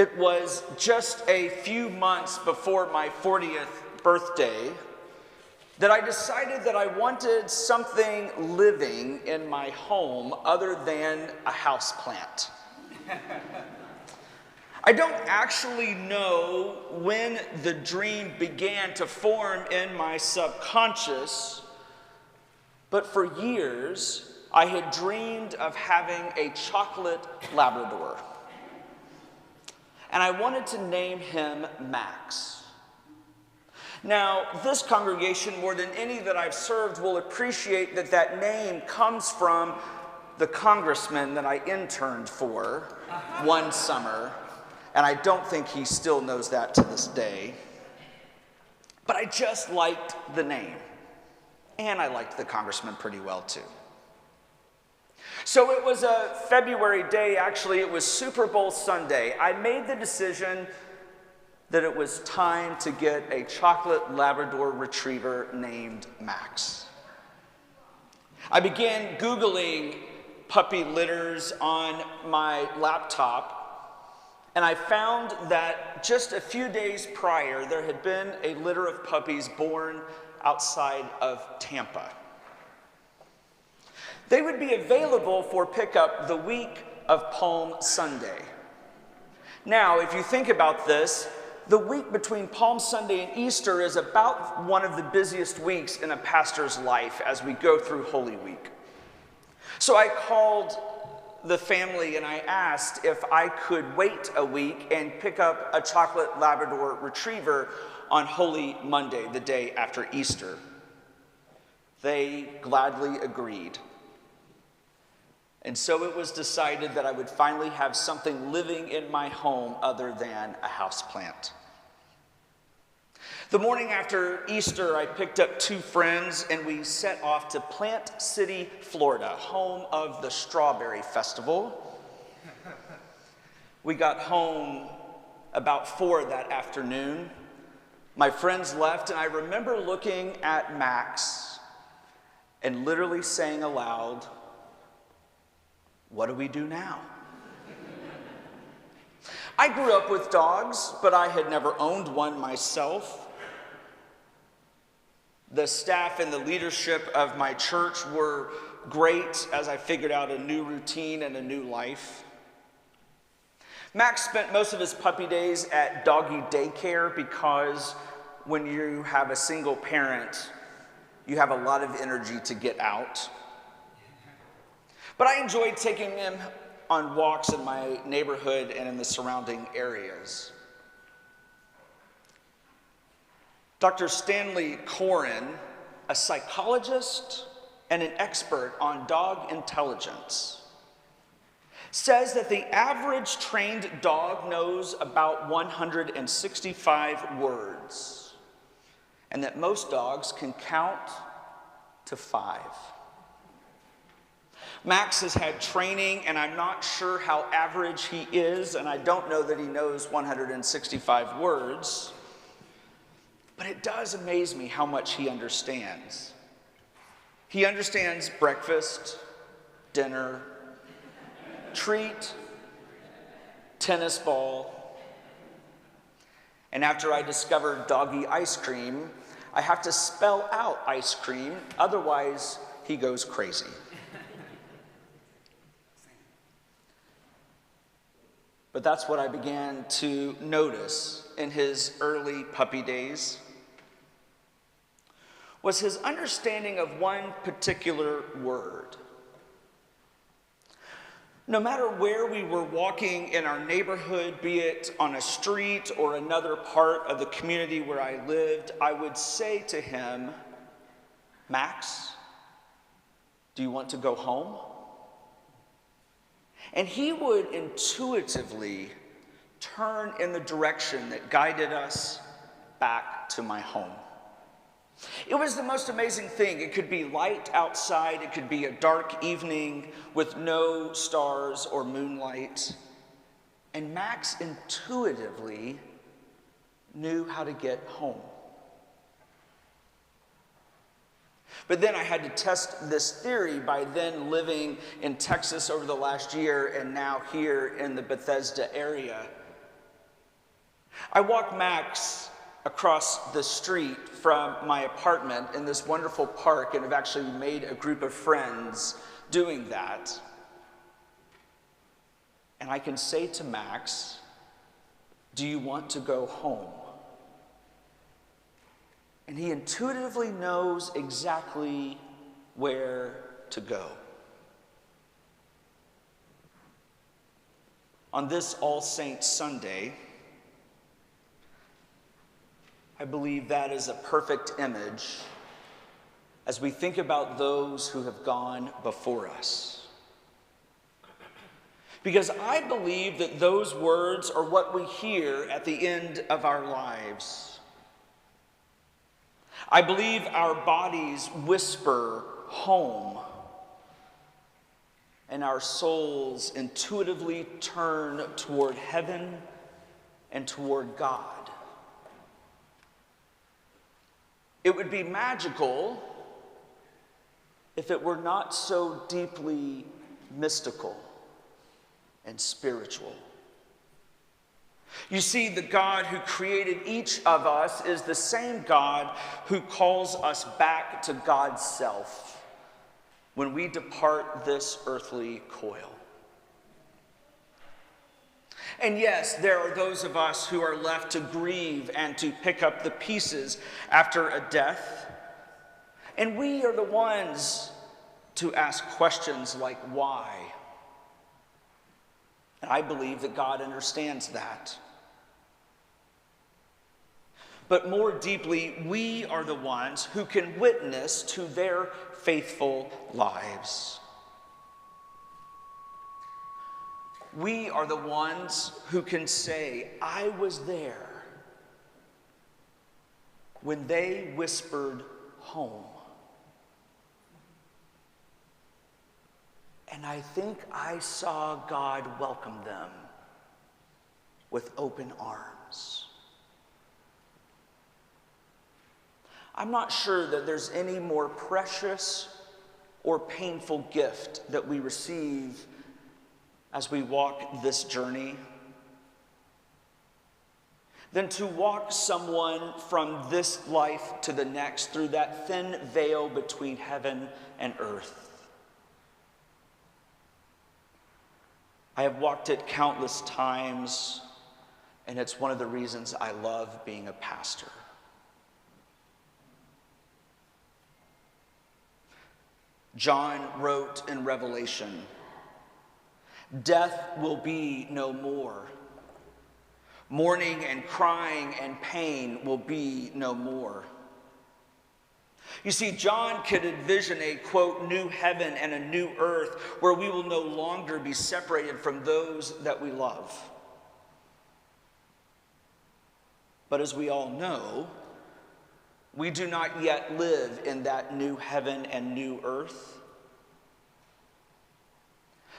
It was just a few months before my 40th birthday that I decided that I wanted something living in my home other than a houseplant. I don't actually know when the dream began to form in my subconscious, but for years I had dreamed of having a chocolate Labrador. And I wanted to name him Max. Now, this congregation, more than any that I've served, will appreciate that that name comes from the congressman that I interned for one summer, and I don't think he still knows that to this day. But I just liked the name, and I liked the congressman pretty well too. So it was a February day, actually it was Super Bowl Sunday. I made the decision that it was time to get a chocolate Labrador retriever named Max. I began Googling puppy litters on my laptop, and I found that just a few days prior, there had been a litter of puppies born outside of Tampa. They would be available for pickup the week of Palm Sunday. Now, if you think about this, the week between Palm Sunday and Easter is about one of the busiest weeks in a pastor's life as we go through Holy Week. So I called the family and I asked if I could wait a week and pick up a chocolate Labrador retriever on Holy Monday, the day after Easter. They gladly agreed. And so it was decided that I would finally have something living in my home other than a houseplant. The morning after Easter, I picked up two friends and we set off to Plant City, Florida, home of the Strawberry Festival. We got home about 4 that afternoon. My friends left and I remember looking at Max and literally saying aloud, "What do we do now?" I grew up with dogs, but I had never owned one myself. The staff and the leadership of my church were great as I figured out a new routine and a new life. Max spent most of his puppy days at doggy daycare because when you have a single parent, you have a lot of energy to get out. But I enjoyed taking him on walks in my neighborhood and in the surrounding areas. Dr. Stanley Coren, a psychologist and an expert on dog intelligence, says that the average trained dog knows about 165 words, and that most dogs can count to 5. Max has had training, and I'm not sure how average he is, and I don't know that he knows 165 words, but it does amaze me how much he understands. He understands breakfast, dinner, treat, tennis ball, and after I discovered doggy ice cream, I have to spell out ice cream, otherwise he goes crazy. But that's what I began to notice in his early puppy days, was his understanding of one particular word. No matter where we were walking in our neighborhood, be it on a street or another part of the community where I lived, I would say to him, "Max, do you want to go home?" And he would intuitively turn in the direction that guided us back to my home. It was the most amazing thing. It could be light outside, it could be a dark evening with no stars or moonlight. And Max intuitively knew how to get home. But then I had to test this theory by then living in Texas over the last year and now here in the Bethesda area. I walked Max across the street from my apartment in this wonderful park and have actually made a group of friends doing that. And I can say to Max, "Do you want to go home?" And he intuitively knows exactly where to go. On this All Saints Sunday, I believe that is a perfect image as we think about those who have gone before us. Because I believe that those words are what we hear at the end of our lives. I believe our bodies whisper home, and our souls intuitively turn toward heaven and toward God. It would be magical if it were not so deeply mystical and spiritual. You see, the God who created each of us is the same God who calls us back to God's self when we depart this earthly coil. And yes, there are those of us who are left to grieve and to pick up the pieces after a death. And we are the ones to ask questions like, why? And I believe that God understands that. But more deeply, we are the ones who can witness to their faithful lives. We are the ones who can say, "I was there when they whispered home. And I think I saw God welcome them with open arms." I'm not sure that there's any more precious or painful gift that we receive as we walk this journey than to walk someone from this life to the next through that thin veil between heaven and earth. I have walked it countless times, and it's one of the reasons I love being a pastor. John wrote in Revelation, "Death will be no more. Mourning and crying and pain will be no more." You see, John could envision a, quote, new heaven and a new earth where we will no longer be separated from those that we love. But as we all know, we do not yet live in that new heaven and new earth.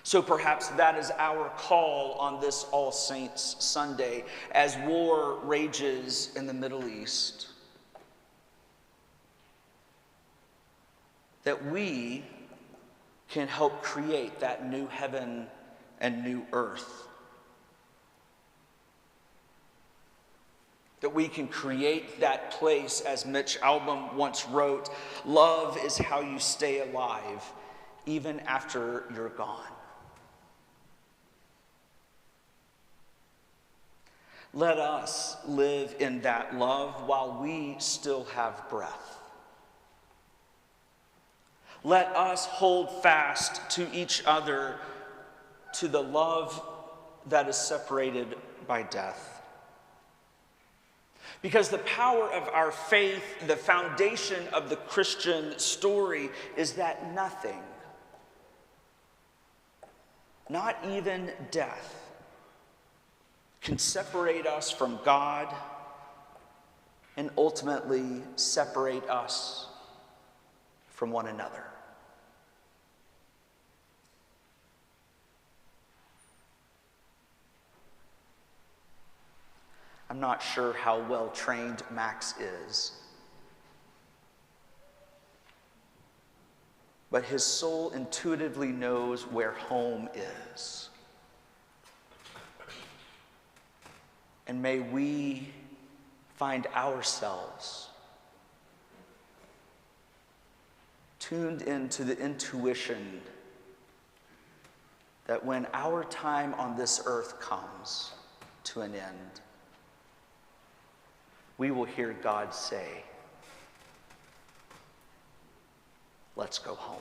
So perhaps that is our call on this All Saints Sunday as war rages in the Middle East. That we can help create that new heaven and new earth. That we can create that place, as Mitch Albom once wrote, "Love is how you stay alive, even after you're gone." Let us live in that love while we still have breath. Let us hold fast to each other, to the love that is separated by death. Because the power of our faith, the foundation of the Christian story, is that nothing, not even death, can separate us from God and ultimately separate us from one another. I'm not sure how well trained Max is, but his soul intuitively knows where home is. And may we find ourselves tuned into the intuition that when our time on this earth comes to an end, we will hear God say, "Let's go home."